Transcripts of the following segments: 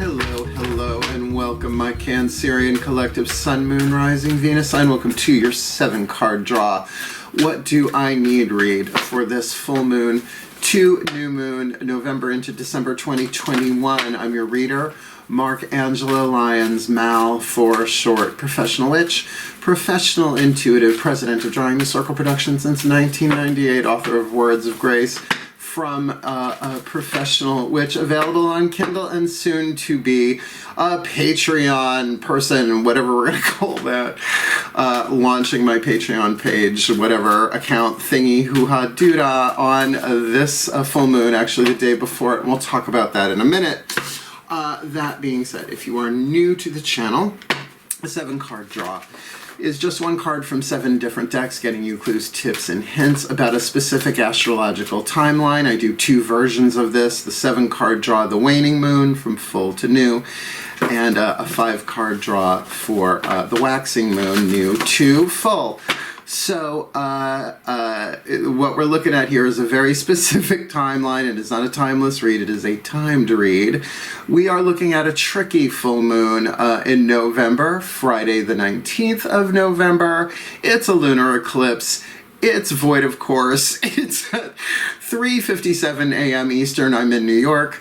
Hello, hello, and welcome, my Cancerian collective Sun, Moon, Rising, Venus sign. Welcome to your 7-card draw. What do I need read for this full moon to new moon, November into December 2021? I'm your reader, Mark Angelo, Lyons, Mal for short. Professional witch, professional intuitive, president of Drawing the Circle Productions since 1998, author of Words of Grace, from a professional witch, available on Kindle and soon to be a Patreon person, whatever we're going to call that, launching my Patreon page, whatever account thingy hoo-ha doodah on this full moon, actually the day before it, and we'll talk about that in a minute. That being said, if you are new to the channel, a 7-card draw is just one card from 7 different decks, getting you clues, tips, and hints about a specific astrological timeline. I do 2 versions of this: the 7-card draw, the waning moon, from full to new, and a 5-card draw for the waxing moon, new to full. So what we're looking at here is a very specific timeline. It is not a timeless read, it is a timed read. We are looking at a tricky full moon in November, Friday the 19th of November. It's a lunar eclipse. It's void, of course. It's at 3:57 a.m. Eastern. I'm in New York.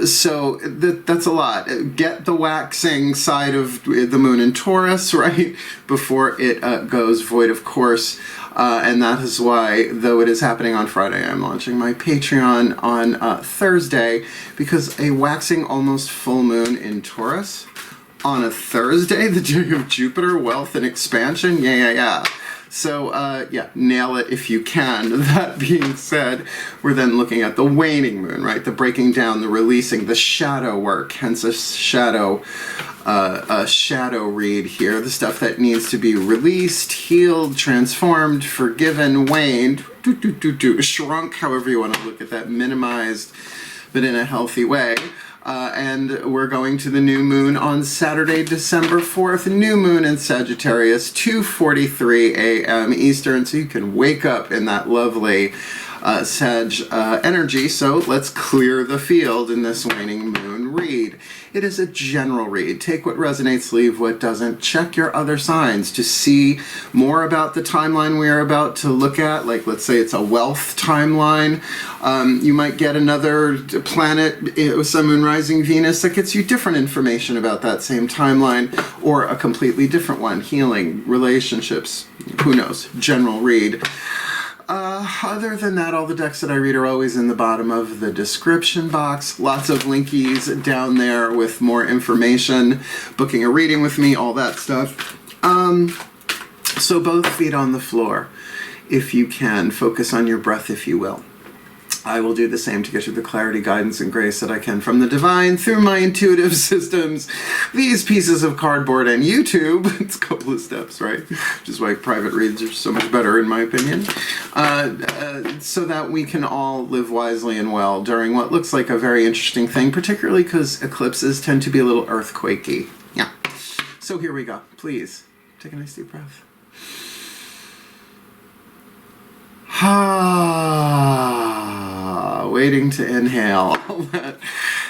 So that's a lot. Get the waxing side of the moon in Taurus, right, before it goes void, of course. And that is why, though it is happening on Friday, I'm launching my Patreon on Thursday, because a waxing almost full moon in Taurus on a Thursday, the day of Jupiter, wealth, and expansion, yeah. So, yeah, nail it if you can. That being said, we're then looking at the waning moon, right? The breaking down, the releasing, the shadow work, hence a shadow read here. The stuff that needs to be released, healed, transformed, forgiven, waned, shrunk, however you want to look at that, minimized, but in a healthy way. And we're going to the new moon on Saturday, December 4th, new moon in Sagittarius, 2:43 a.m. Eastern, so you can wake up in that lovely Sag energy. So let's clear the field in this waning moon read. It is a general read. Take what resonates, leave what doesn't. Check your other signs to see more about the timeline we are about to look at. Like, let's say it's a wealth timeline. You might get another planet, Sun, Moon, Rising, Venus, that gets you different information about that same timeline, or a completely different one. Healing, relationships, who knows? General read. Other than that, all the decks that I read are always in the bottom of the description box. Lots of linkies down there with more information, booking a reading with me, all that stuff. So both feet on the floor, if you can. Focus on your breath, if you will. I will do the same to get you the clarity, guidance, and grace that I can from the divine through my intuitive systems, these pieces of cardboard, and YouTube. It's a couple of steps, right? Which is why private reads are so much better, in my opinion. So that we can all live wisely and well during what looks like a very interesting thing, particularly because eclipses tend to be a little earthquakey. Yeah. So here we go. Please, take a nice deep breath. Waiting to inhale, all that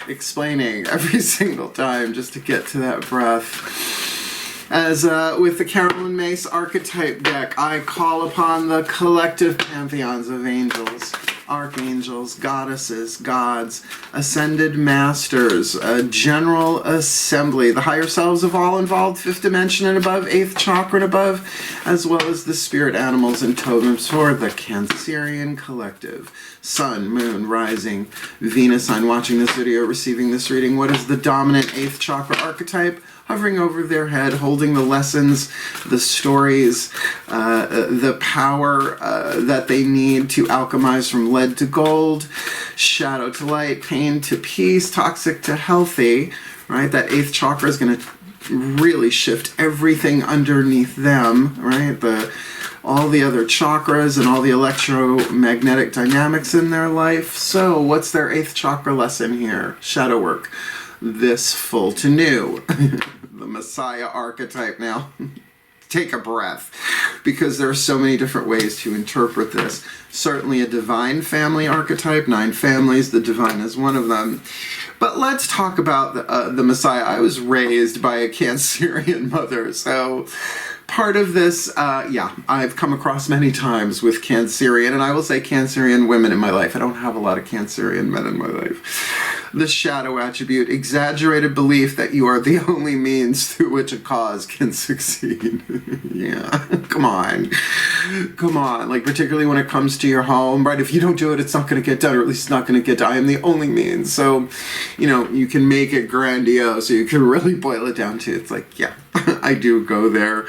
explaining every single time just to get to that breath. As with the Carolyn Mace archetype deck, I call upon the collective pantheons of angels, archangels, goddesses, gods, ascended masters, a general assembly, the higher selves of all involved, 5th dimension and above, 8th chakra and above, as well as the spirit animals and totems for the Cancerian collective. Sun, Moon, Rising, Venus sign watching this video, receiving this reading. What is the dominant 8th chakra archetype? Hovering over their head, holding the lessons, the stories, the power that they need to alchemize from lead to gold, shadow to light, pain to peace, toxic to healthy, right? That 8th chakra is going to really shift everything underneath them, right? All the other chakras and all the electromagnetic dynamics in their life. So what's their 8th chakra lesson here? Shadow work. This full to new. The Messiah archetype now. take a breath, because there are so many different ways to interpret this. Certainly a divine family archetype, 9 families, the divine is one of them. But let's talk about the Messiah. I was raised by a Cancerian mother, so part of this, I've come across many times with Cancerian, and I will say Cancerian women in my life. I don't have a lot of Cancerian men in my life. The shadow attribute, exaggerated belief that you are the only means through which a cause can succeed. Yeah, come on. Come on. Like, particularly when it comes to your home, right? If you don't do it, it's not going to get done, or at least it's not going to get done. I am the only means. So, you know, you can make it grandiose, or you can really boil it down to, it's like, yeah, I do go there.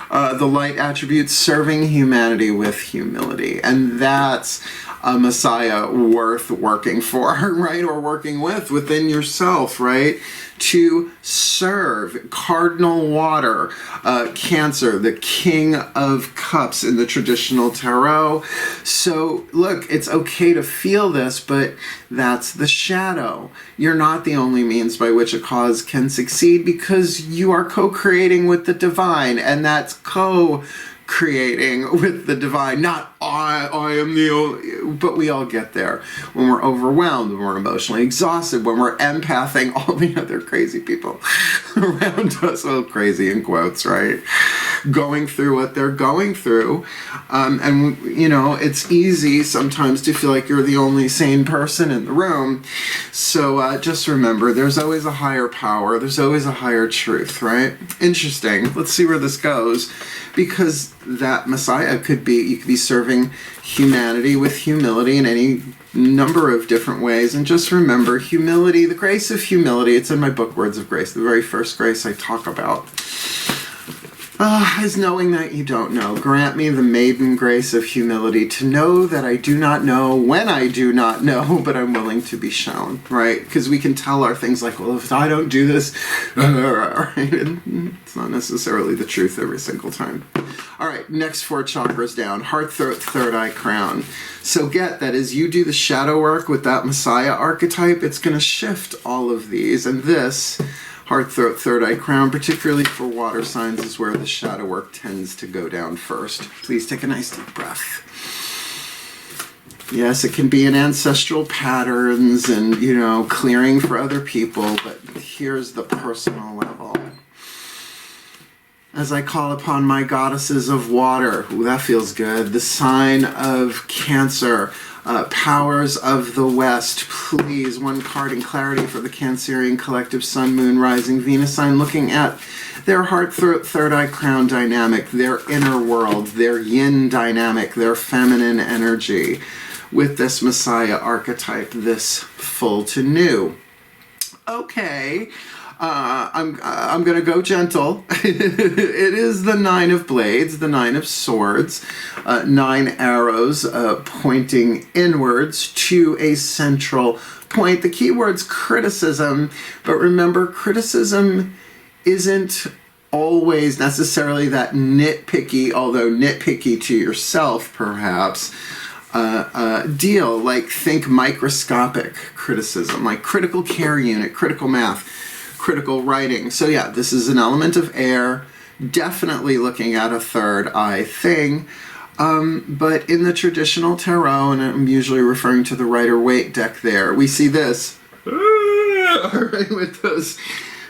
The light attribute, serving humanity with humility. And that's a Messiah worth working for, right? Or working with within yourself, right? To serve. Cardinal water, Cancer, the King of Cups in the traditional tarot. So look, it's okay to feel this, but that's the shadow. You're not the only means by which a cause can succeed, because you are co-creating with the divine, and that's co-creating with the divine. Not I am the only, but we all get there when we're overwhelmed, when we're emotionally exhausted, when we're empathing all the other crazy people around us. Well, crazy in quotes, right? Going through what they're going through. And, you know, it's easy sometimes to feel like you're the only sane person in the room. So just remember, there's always a higher power. There's always a higher truth, right? Interesting. Let's see where this goes. Because that Messiah could be, you could be serving humanity with humility in any number of different ways. And just remember, humility, the grace of humility, it's in my book, Words of Grace, the very first grace I talk about, is knowing that you don't know. Grant me the maiden grace of humility to know that I do not know when I do not know, but I'm willing to be shown, right? Because we can tell our things like, well, if I don't do this, right? It's not necessarily the truth every single time. All right, next 4 chakras down. Heart, throat, third eye, crown. So get that as you do the shadow work with that Messiah archetype, it's going to shift all of these. And this heart, throat, third eye, crown, particularly for water signs, is where the shadow work tends to go down first. Please take a nice deep breath. Yes, it can be in ancestral patterns and, you know, clearing for other people, but here's the personal level. As I call upon my goddesses of water, ooh, that feels good, the sign of Cancer, powers of the West, please, 1 card in clarity for the Cancerian collective Sun, Moon, Rising, Venus sign, looking at their heart, throat, third eye, crown dynamic, their inner world, their yin dynamic, their feminine energy, with this Messiah archetype, this full to new. Okay. I'm going to go gentle. It is the 9 of blades, the 9 of swords, 9 arrows pointing inwards to a central point. The key word's criticism, but remember, criticism isn't always necessarily that nitpicky, although nitpicky to yourself perhaps, deal. Like, think microscopic criticism, like critical care unit, critical math, critical writing. So yeah, this is an element of air, definitely looking at a third eye thing. But in the traditional tarot, and I'm usually referring to the Rider-Waite deck there, we see this, right, with those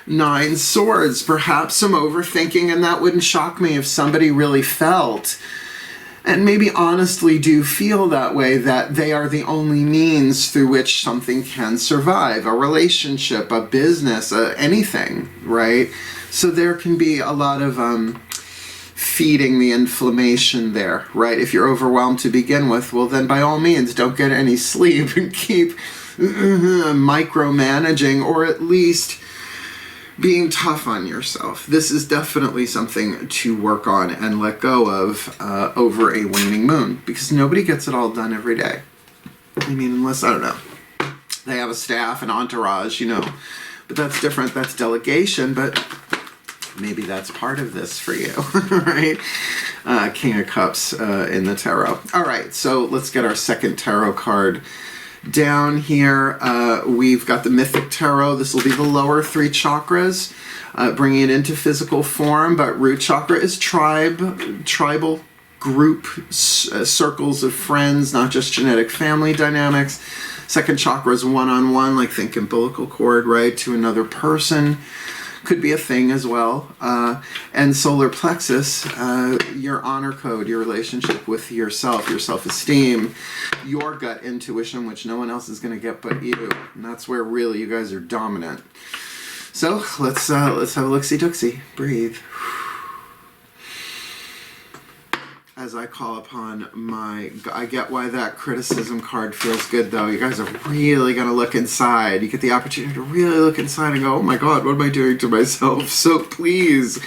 9 swords, perhaps some overthinking, and that wouldn't shock me if somebody really felt, and maybe honestly do feel that way, that they are the only means through which something can survive, a relationship, a business, anything, right? So there can be a lot of feeding the inflammation there, right? If you're overwhelmed to begin with, well then by all means don't get any sleep and keep micromanaging, or at least being tough on yourself. This is definitely something to work on and let go of over a waning moon, because nobody gets it all done every day. I mean, unless, I don't know, they have a staff, an entourage, you know, but that's different. That's delegation, but maybe that's part of this for you, right? King of Cups in the tarot. All right, so let's get our second tarot card Down here, we've got the Mythic Tarot. This will be the lower 3 chakras, bringing it into physical form. But root chakra is tribal group, circles of friends, not just genetic family dynamics. Second chakra is one-on-one, like think umbilical cord, right, to another person. Could be a thing as well. And solar plexus, your honor code, your relationship with yourself, your self-esteem, your gut intuition, which no one else is going to get but you. And that's where really you guys are dominant. So let's have a look-see-dooksy. Breathe. As I call upon I get why that criticism card feels good, though. You guys are really going to look inside. You get the opportunity to really look inside and go, oh my God, what am I doing to myself? So please,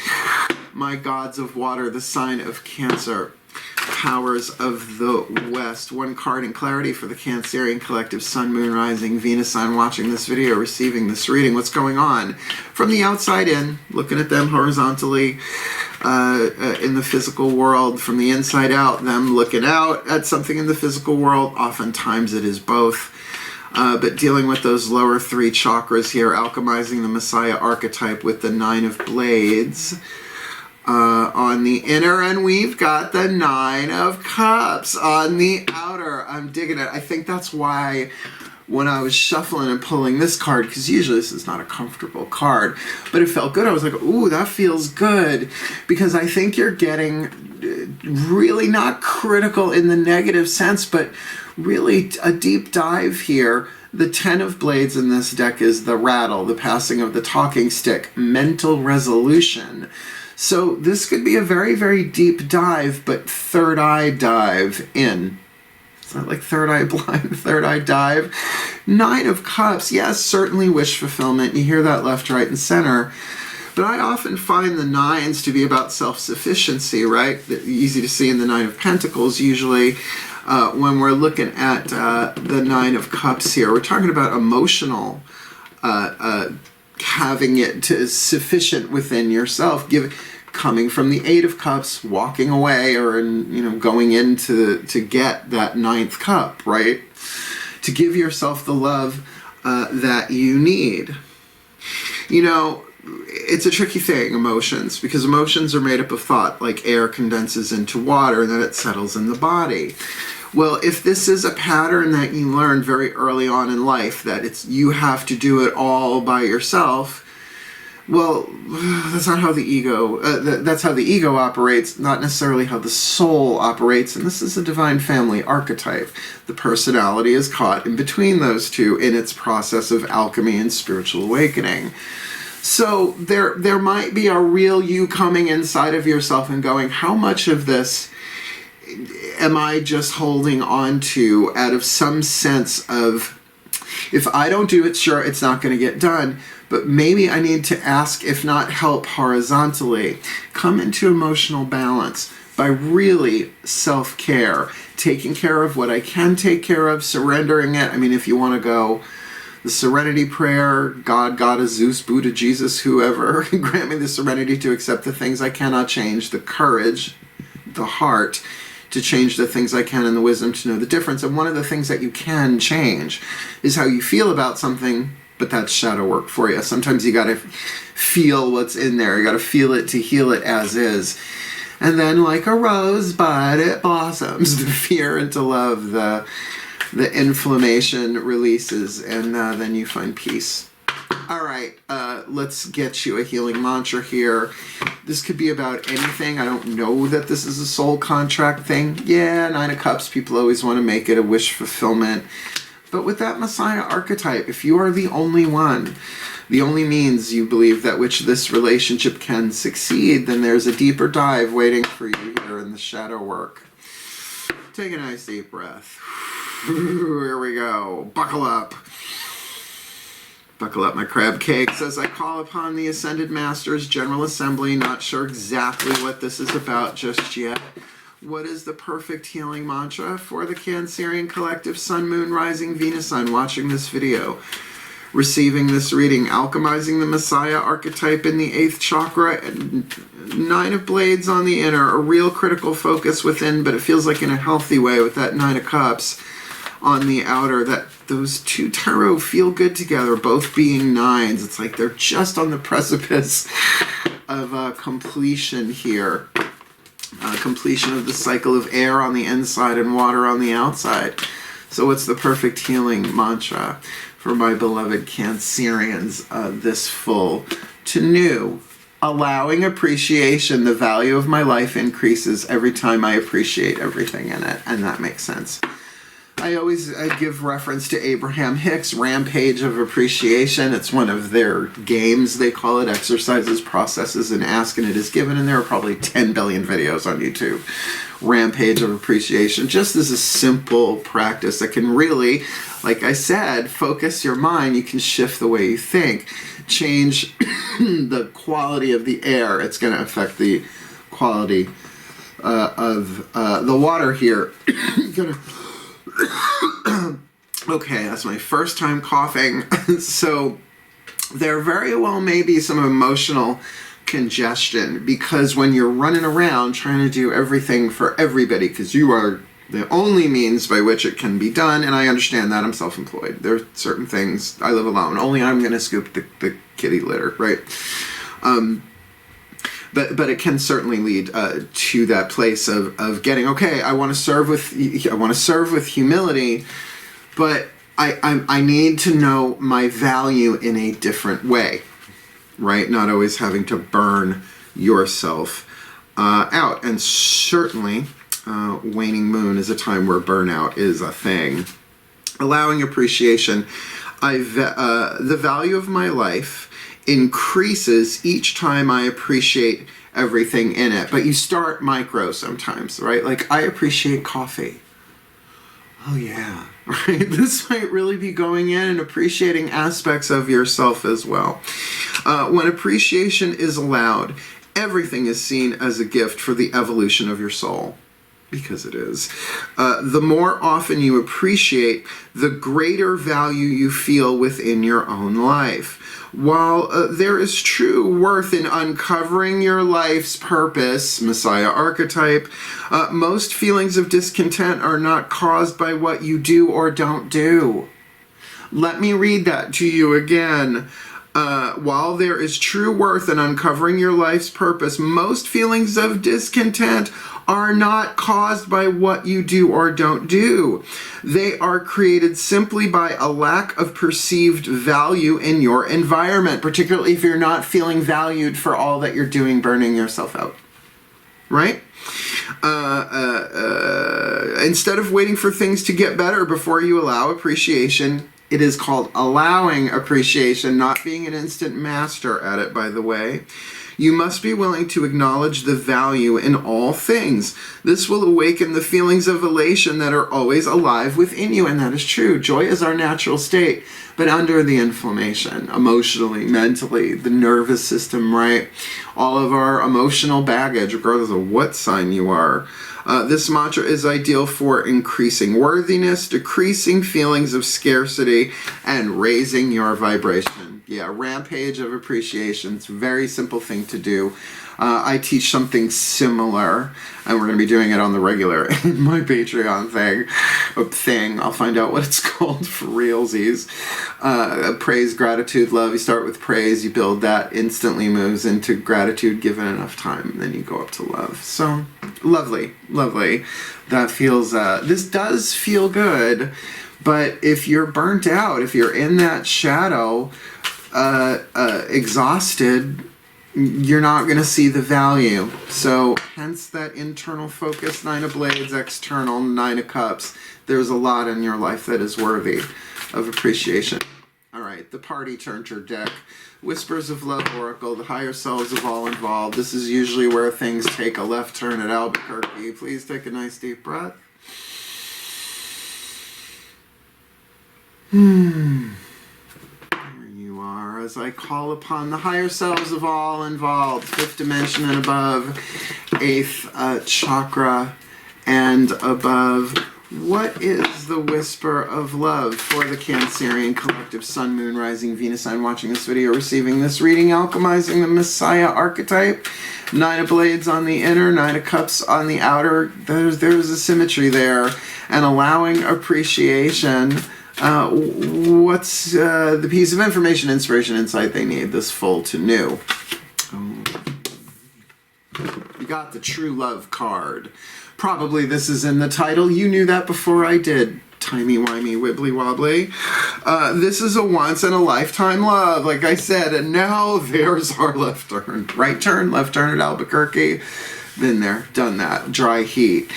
my gods of water, the sign of Cancer, powers of the West. One card in clarity for the Cancerian collective, Sun, Moon, Rising, Venus sign watching this video, receiving this reading. What's going on? From the outside in, looking at them horizontally, in the physical world, from the inside out, them looking out at something in the physical world. Oftentimes it is both. But dealing with those lower 3 chakras here, alchemizing the Messiah archetype with the 9 of Blades on the inner, and we've got the 9 of Cups on the outer. I'm digging it. I think that's why when I was shuffling and pulling this card, because usually this is not a comfortable card, but it felt good. I was like, ooh, that feels good, because I think you're getting really not critical in the negative sense, but really a deep dive here. The 10 of Blades in this deck is the rattle, the passing of the talking stick, mental resolution. So this could be a very, very deep dive, but third eye dive in. It's not like third eye blind, third eye dive. 9 of Cups, yes, certainly wish fulfillment. You hear that left, right, and center. But I often find the 9s to be about self-sufficiency, right? Easy to see in the 9 of Pentacles usually. When we're looking at the 9 of Cups here, we're talking about emotional having it sufficient within yourself, coming from the 8 of Cups, walking away, or going in to get that 9th cup, right? To give yourself the love that you need. It's a tricky thing, emotions, because emotions are made up of thought, like air condenses into water and then it settles in the body. Well, if this is a pattern that you learned very early on in life, that you have to do it all by yourself, well, that's not how the ego, that's how the ego operates, not necessarily how the soul operates. And this is a divine family archetype. The personality is caught in between those two in its process of alchemy and spiritual awakening. So there might be a real you coming inside of yourself and going, how much of this am I just holding on to out of some sense of, if I don't do it, sure, it's not going to get done, but maybe I need to ask, if not help horizontally, come into emotional balance by really self-care, taking care of what I can take care of, surrendering it. I mean, if you want to go the serenity prayer, God, Goddess, Zeus, Buddha, Jesus, whoever, grant me the serenity to accept the things I cannot change, the courage, the heart, to change the things I can, and the wisdom to know the difference. And one of the things that you can change is how you feel about something, but that's shadow work for you. Sometimes you got to feel what's in there. You got to feel it to heal it as is. And then like a rosebud, it blossoms to fear and to love. The inflammation releases, and then you find peace. All right, let's get you a healing mantra here. This could be about anything. I don't know that this is a soul contract thing. Yeah, 9 of Cups, people always want to make it a wish fulfillment. But with that Messiah archetype, if you are the only one, the only means you believe that which this relationship can succeed, then there's a deeper dive waiting for you here in the shadow work. Take a nice deep breath. Here we go. Buckle up. Buckle up my crab cakes as I call upon the Ascended Masters General Assembly. Not sure exactly what this is about just yet. What is the perfect healing mantra for the Cancerian collective, Sun, Moon, Rising, Venus sign watching this video? Receiving this reading, alchemizing the Messiah archetype in the 8th chakra, and 9 of Blades on the inner, a real critical focus within, but it feels like in a healthy way with that 9 of Cups on the outer, that those two tarot feel good together, both being 9s. It's like they're just on the precipice of completion here. Completion of the cycle of air on the inside and water on the outside. So what's the perfect healing mantra for my beloved Cancerians this full to new? Allowing appreciation. The value of my life increases every time I appreciate everything in it. And that makes sense. I always give reference to Abraham Hicks' Rampage of Appreciation. It's one of their games, they call it, exercises, processes, and ask, and it is given, and there are probably 10 billion videos on YouTube. Rampage of Appreciation, just as a simple practice that can really, like I said, focus your mind. You can shift the way you think, change the quality of the air. It's going to affect the quality of the water here. Okay, that's my first time coughing. So there very well may be some emotional congestion, because when you're running around trying to do everything for everybody, because you are the only means by which it can be done, and I understand that, I'm self-employed. There are certain things, I live alone. Only I'm going to scoop the kitty litter, right? But it can certainly lead to that place of getting, okay, I want to serve with humility, but I need to know my value in a different way, right? Not always having to burn yourself out. And certainly, waning moon is a time where burnout is a thing. Allowing appreciation. The value of my life increases each time I appreciate everything in it. But you start micro sometimes, right? Like, I appreciate coffee. Oh yeah, right? This might really be going in and appreciating aspects of yourself as well. When appreciation is allowed, everything is seen as a gift for the evolution of your soul. Because it is. The more often you appreciate, the greater value you feel within your own life. While there is true worth in uncovering your life's purpose, Messiah archetype, most feelings of discontent are not caused by what you do or don't do. Let me read that to you again. While there is true worth in uncovering your life's purpose, most feelings of discontent are not caused by what you do or don't do. They are created simply by a lack of perceived value in your environment, particularly if you're not feeling valued for all that you're doing, burning yourself out. Right? Instead of waiting for things to get better before you allow appreciation, it is called allowing appreciation, not being an instant master at it, by the way. You must be willing to acknowledge the value in all things. This will awaken the feelings of elation that are always alive within you, and that is true. Joy is our natural state, but under the inflammation, emotionally, mentally, the nervous system, right? All of our emotional baggage, regardless of what sign you are. This mantra is ideal for increasing worthiness, decreasing feelings of scarcity, and raising your vibration. Yeah, rampage of appreciation. It's a very simple thing to do. I teach something similar, and we're going to be doing it on the regular in my Patreon thing. I'll find out what it's called for realsies. Praise, gratitude, love. You start with praise, you build that, instantly moves into gratitude given enough time, and then you go up to love. So, lovely, lovely. That feels, this does feel good, but if you're burnt out, if you're in that shadow, exhausted, you're not going to see the value. So hence that internal focus, 9 of Blades, external 9 of Cups. There's a lot in your life that is worthy of appreciation. All right, the party turner deck. Whispers of Love Oracle, the higher selves of all involved. This is usually where things take a left turn at Albuquerque. Please take a nice deep breath. As I call upon the higher selves of all involved, 5th dimension and above, 8th chakra and above. What is the whisper of love for the Cancerian collective, Sun, Moon, Rising, Venus sign watching this video, receiving this reading, alchemizing the Messiah archetype, 9 of Blades on the inner, 9 of Cups on the outer. There's a symmetry there, and allowing appreciation. What's the piece of information, inspiration, insight they need this full to new? You got the True Love card. Probably this is in the title. You knew that before I did. Timey-wimey, wibbly-wobbly. This is a once-in-a-lifetime love, like I said, and now there's our left turn. Right turn, left turn at Albuquerque. Been there, done that. Dry heat.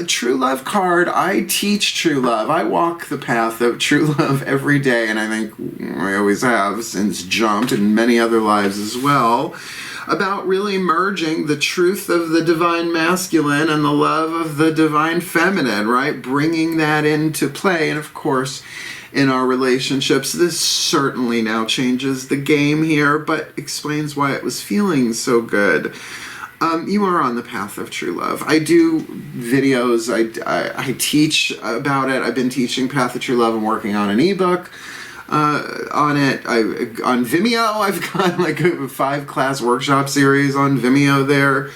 True Love card. I teach true love. I walk the path of true love every day, and I think I always have since Jumped and many other lives as well, about really merging the truth of the divine masculine and the love of the divine feminine, right? Bringing that into play. And of course, in our relationships, this certainly now changes the game here, but explains why it was feeling so good. You are on the path of true love. I do videos, I teach about it. I've been teaching Path of True Love and working on an ebook on it. On Vimeo, I've got like a 5-class workshop series on Vimeo there,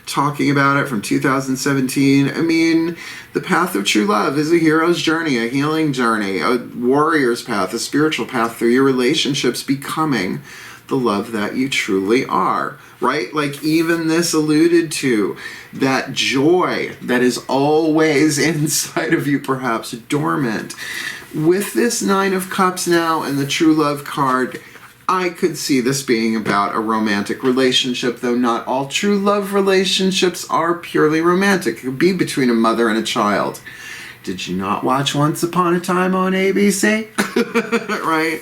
talking about it from 2017. I mean, the path of true love is a hero's journey, a healing journey, a warrior's path, a spiritual path through your relationships becoming the love that you truly are, right? Like even this alluded to, that joy that is always inside of you, perhaps dormant. With this 9 of Cups now and the True Love card, I could see this being about a romantic relationship, though not all true love relationships are purely romantic. It could be between a mother and a child. Did you not watch Once Upon a Time on ABC? Right?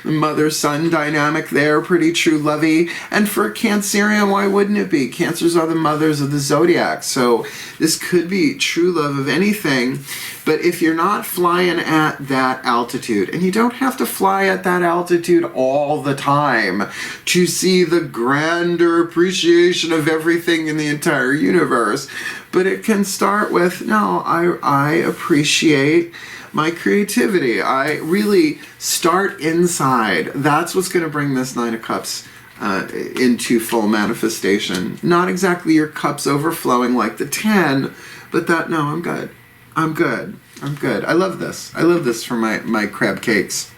The mother-son dynamic there, pretty true lovey. And for a Cancerian, why wouldn't it be? Cancers are the mothers of the zodiac. So this could be true love of anything. But if you're not flying at that altitude, and you don't have to fly at that altitude all the time to see the grander appreciation of everything in the entire universe, but it can start with, no, I appreciate my creativity. I really start inside. That's what's going to bring this 9 of Cups into full manifestation. Not exactly your cups overflowing like the 10, but that, no, I'm good. I'm good. I'm good. I love this. I love this for my crab cakes.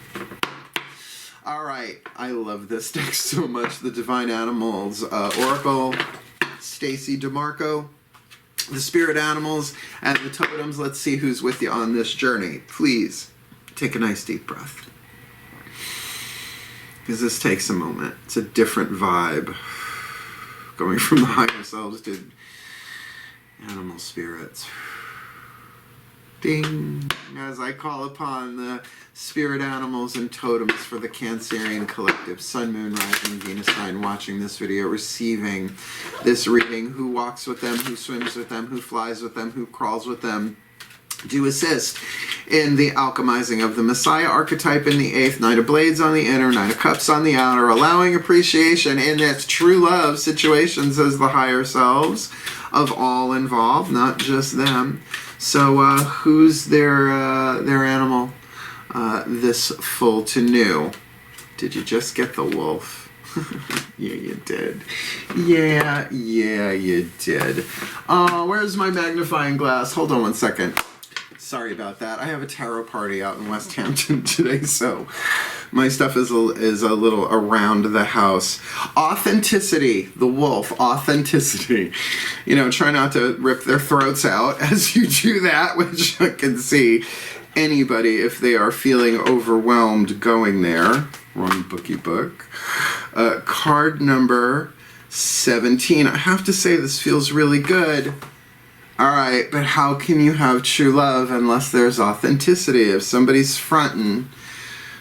All right. I love this deck so much. The Divine Animals Oracle, Stacy DeMarco, the Spirit Animals, and the Totems. Let's see who's with you on this journey. Please take a nice deep breath, because this takes a moment. It's a different vibe, going from the higher selves to animal spirits. Ding! As I call upon the spirit animals and totems for the Cancerian collective, Sun, Moon, Rising, Venus, sign, watching this video, receiving this reading, who walks with them, who swims with them, who flies with them, who crawls with them, do assist in the alchemizing of the Messiah archetype in the 8th, 9 of Blades on the inner, 9 of Cups on the outer, allowing appreciation in its true love situations as the higher selves of all involved, not just them. So who's their animal this full to new? Did you just get the wolf? Yeah, you did. Yeah, you did. Where's my magnifying glass? Hold on one second. Sorry about that. I have a tarot party out in West Hampton today, so my stuff is a little around the house. Authenticity, the wolf, authenticity. You know, try not to rip their throats out as you do that, which I can see anybody, if they are feeling overwhelmed, going there. Wrong bookie book. Card number 17. I have to say this feels really good. All right, but how can you have true love unless there's authenticity? If somebody's fronting,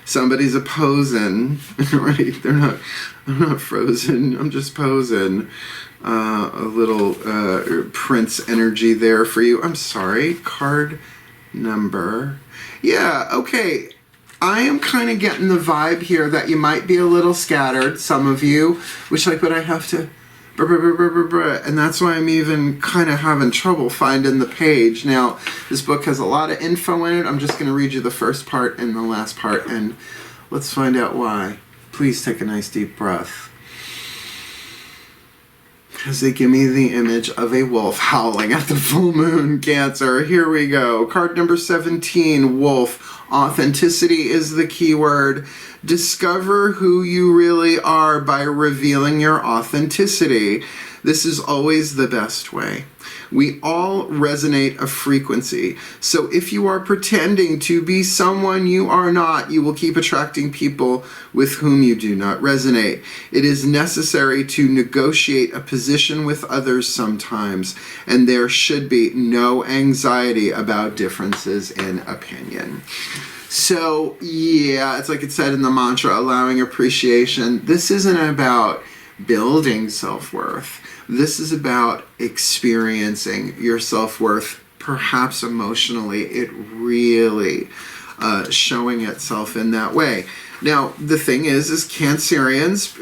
somebody's opposing, right? I'm not frozen, I'm just posing. A little Prince energy there for you. I'm sorry, card number. Yeah, okay. I am kind of getting the vibe here that you might be a little scattered, some of you, which like, but I have to... And that's why I'm even kind of having trouble finding the page. Now, this book has a lot of info in it. I'm just going to read you the first part and the last part, and let's find out why. Please take a nice deep breath. as they give me the image of a wolf howling at the full moon, Cancer. Here we go. Card number 17, Wolf. Authenticity is the key word. Discover who you really are by revealing your authenticity. This is always the best way. We all resonate a frequency. So if you are pretending to be someone you are not, you will keep attracting people with whom you do not resonate. It is necessary to negotiate a position with others sometimes, and there should be no anxiety about differences in opinion. So yeah, it's like it said in the mantra, allowing appreciation. This isn't about building self-worth. This is about experiencing your self-worth, perhaps emotionally, it really showing itself in that way. Now, the thing is Cancerians,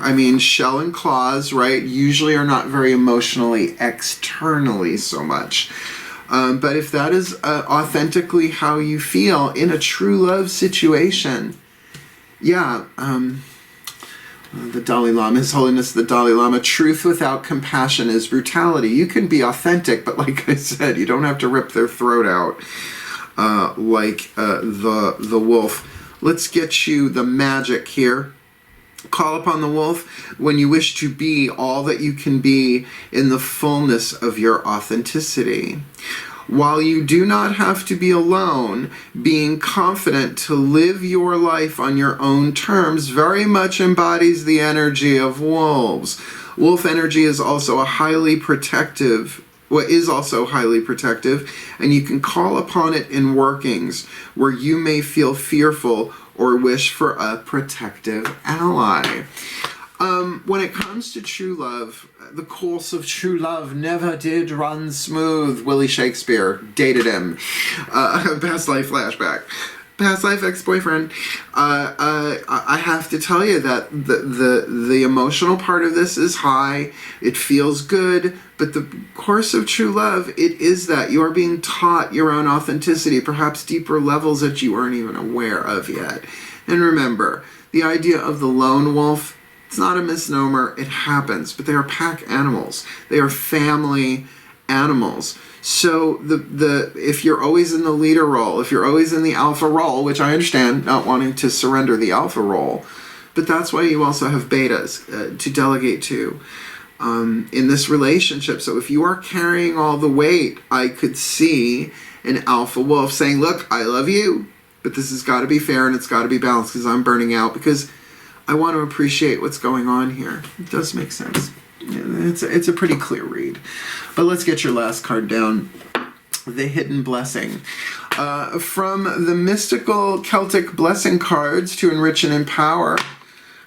I mean, shell and claws, right, usually are not very emotionally externally so much. But if that is authentically how you feel in a true love situation, yeah, the Dalai Lama, His Holiness the Dalai Lama, truth without compassion is brutality. You can be authentic, but like I said, you don't have to rip their throat out like the wolf. Let's get you the magic here. Call upon the wolf when you wish to be all that you can be in the fullness of your authenticity. While you do not have to be alone, being confident to live your life on your own terms very much embodies the energy of wolves. Wolf energy is also highly protective, and you can call upon it in workings where you may feel fearful or wish for a protective ally. When it comes to true love, the course of true love never did run smooth. Willie Shakespeare dated him. Past life flashback. Past life ex-boyfriend. I have to tell you that the emotional part of this is high. It feels good. But the course of true love, it is that you are being taught your own authenticity, perhaps deeper levels that you aren't even aware of yet. And remember, the idea of the lone wolf, it's not a misnomer, it happens, but they are pack animals. They are family animals. So if you're always in the leader role, if you're always in the alpha role, which I understand, not wanting to surrender the alpha role, but that's why you also have betas to delegate to in this relationship. So if you are carrying all the weight, I could see an alpha wolf saying, look, I love you, but this has got to be fair and it's got to be balanced because I'm burning out, because I want to appreciate what's going on here. It does make sense. It's a pretty clear read. But let's get your last card down. The Hidden Blessing. From the mystical Celtic blessing cards to enrich and empower,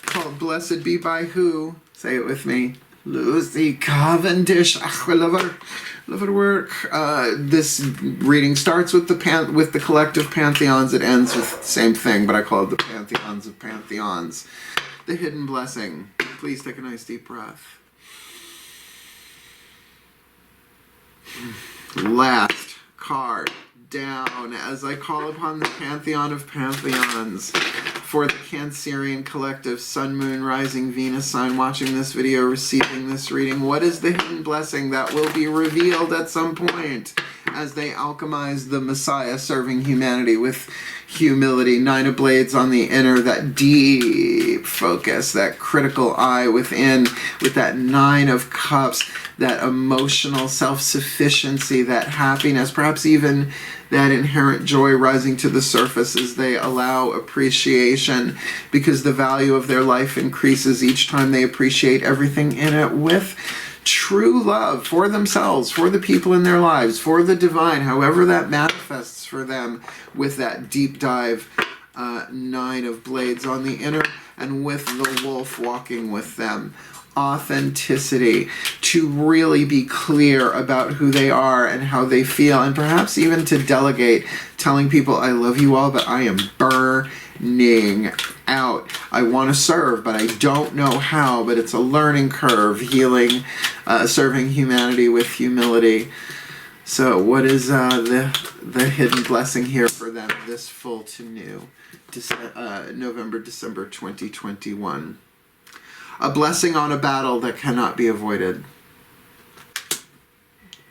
called Blessed Be by Who? Say it with me. Lucy Cavendish. Ach, I love her work. This reading starts with the collective pantheons. It ends with the same thing, but I call it the pantheons of pantheons. The Hidden Blessing. Please take a nice deep breath. Last card down as I call upon the pantheon of pantheons for the Cancerian collective, Sun, Moon, Rising, Venus sign watching this video, receiving this reading. What is the hidden blessing that will be revealed at some point as they alchemize the Messiah, serving humanity with humility? Nine of Blades on the inner, that deep focus, that critical eye within, with that Nine of Cups, that emotional self-sufficiency, that happiness, perhaps even that inherent joy rising to the surface as they allow appreciation, because the value of their life increases each time they appreciate everything in it with true love for themselves, for the people in their lives, for the divine, however that manifests for them, with that deep dive Nine of Blades on the inner, and with the wolf walking with them. Authenticity, to really be clear about who they are and how they feel, and perhaps even to delegate, telling people, I love you all, but I am burning out. I want to serve, but I don't know how, but it's a learning curve, healing, serving humanity with humility. So what is the hidden blessing here for them this full to new November, December 2021? A blessing on a battle that cannot be avoided.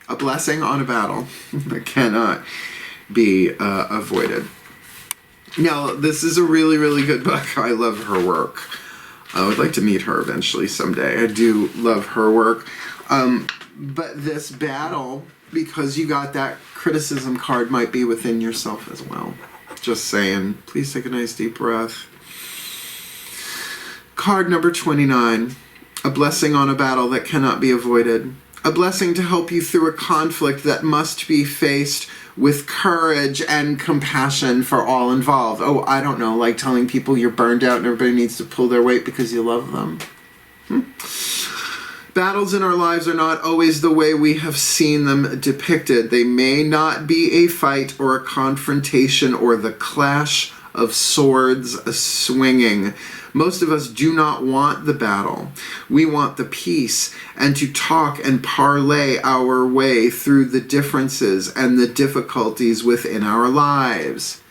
A blessing on a battle that cannot be avoided. Now, this is a really, really good book. I love her work. I would like to meet her eventually someday. I do love her work. But this battle, because you got that criticism card, might be within yourself as well. Just saying. Please take a nice deep breath. Card number 29. A blessing on a battle that cannot be avoided. A blessing to help you through a conflict that must be faced with courage and compassion for all involved. Oh, I don't know, like telling people you're burned out and everybody needs to pull their weight because you love them. Battles in our lives are not always the way we have seen them depicted. They may not be a fight or a confrontation or the clash of swords swinging. Most of us do not want the battle. We want the peace and to talk and parlay our way through the differences and the difficulties within our lives.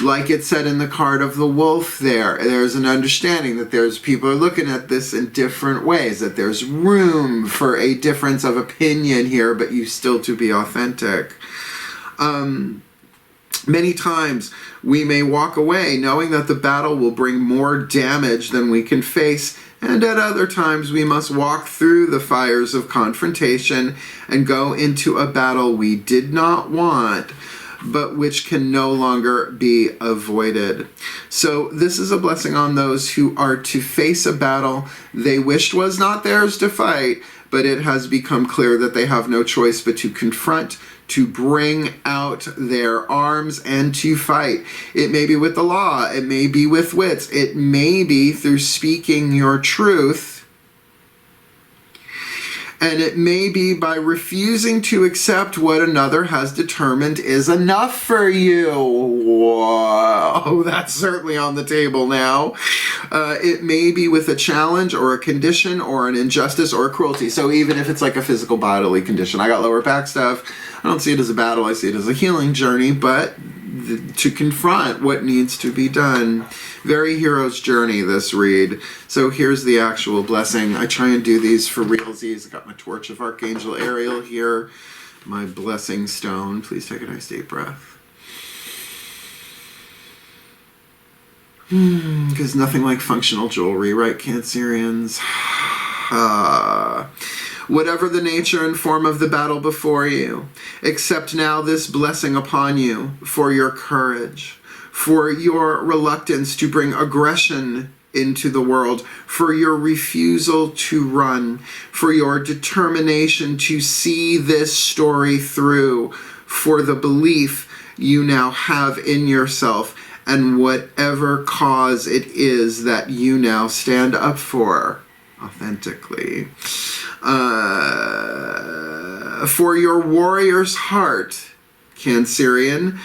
Like it said in the card of the wolf there's an understanding that there's people are looking at this in different ways, that there's room for a difference of opinion here, but you still to be authentic. Many times we may walk away knowing that the battle will bring more damage than we can face, and at other times we must walk through the fires of confrontation and go into a battle we did not want, but which can no longer be avoided. So this is a blessing on those who are to face a battle they wished was not theirs to fight, but it has become clear that they have no choice but to confront, to bring out their arms and to fight. It may be with the law, it may be with wits, it may be through speaking your truth, and it may be by refusing to accept what another has determined is enough for you. Whoa, that's certainly on the table now. It may be with a challenge or a condition or an injustice or a cruelty. So even if it's like a physical bodily condition, I got lower back stuff, I don't see it as a battle, I see it as a healing journey, but to confront what needs to be done. Very hero's journey, this read. So here's the actual blessing. I try and do these for realsies. I got my torch of Archangel Ariel here, my blessing stone. Please take a nice deep breath. Because nothing like functional jewelry, right, Cancerians? Whatever the nature and form of the battle before you, accept now this blessing upon you for your courage, for your reluctance to bring aggression into the world, for your refusal to run, for your determination to see this story through, for the belief you now have in yourself, and whatever cause it is that you now stand up for authentically. For your warrior's heart, Cancerian,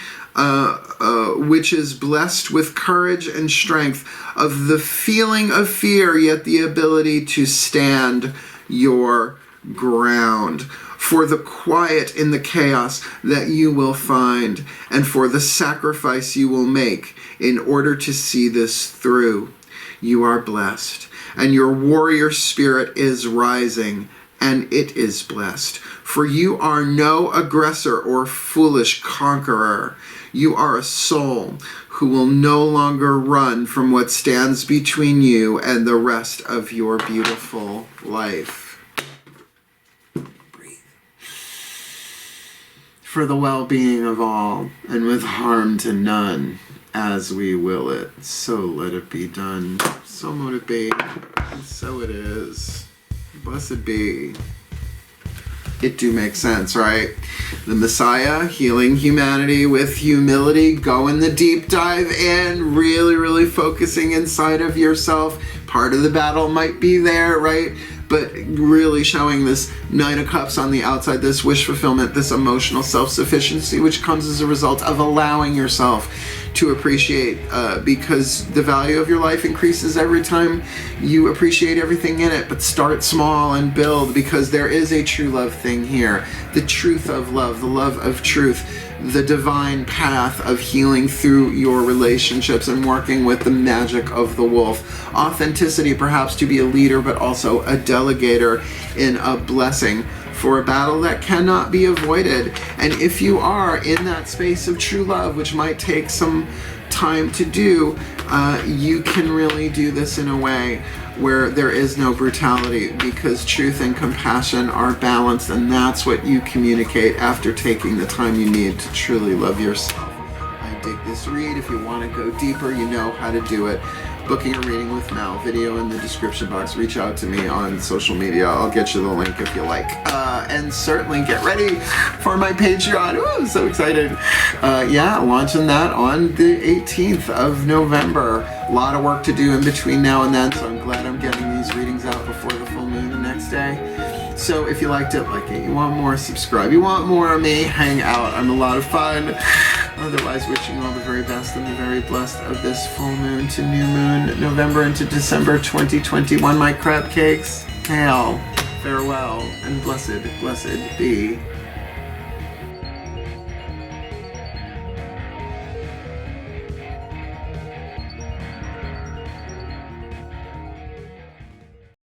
which is blessed with courage and strength, of the feeling of fear, yet the ability to stand your ground, for the quiet in the chaos that you will find, and for the sacrifice you will make in order to see this through. You are blessed, and your warrior spirit is rising, and it is blessed. For you are no aggressor or foolish conqueror. You are a soul who will no longer run from what stands between you and the rest of your beautiful life. Breathe. For the well-being of all, and with harm to none, as we will it, so let it be done. So mote it be, and so it is. Blessed be. It do make sense, right? The Messiah healing humanity with humility, going the deep dive in, really focusing inside of yourself. Part of the battle might be there, right? But really showing this Nine of Cups on the outside, this wish fulfillment, this emotional self-sufficiency, which comes as a result of allowing yourself to appreciate, because the value of your life increases every time you appreciate everything in it. But start small and build, because there is a true love thing here. The truth of love, the love of truth. the divine path of healing through your relationships and working with the magic of the wolf. Authenticity, perhaps to be a leader, but also a delegator in a blessing for a battle that cannot be avoided. And if you are in that space of true love, which might take some time to do, you can really do this in a way where there is no brutality, because truth and compassion are balanced, and that's what you communicate after taking the time you need to truly love yourself. I dig this read. If you want to go deeper, you know how to do it. Booking a reading with Mel, video in the description box. Reach out to me on social media. I'll get you the link if you like. And certainly get ready for my Patreon. Ooh, I'm so excited. Yeah, launching that on the 18th of November. A lot of work to do in between now and then, so I'm glad I'm getting these readings out before the full moon the next day. So if you liked it, like it. You want more, subscribe. You want more of me, hang out. I'm a lot of fun. Otherwise, wishing you all the very best and the very blessed of this full moon to new moon, November into December 2021. My crab cakes. Hail, farewell, and blessed, blessed be.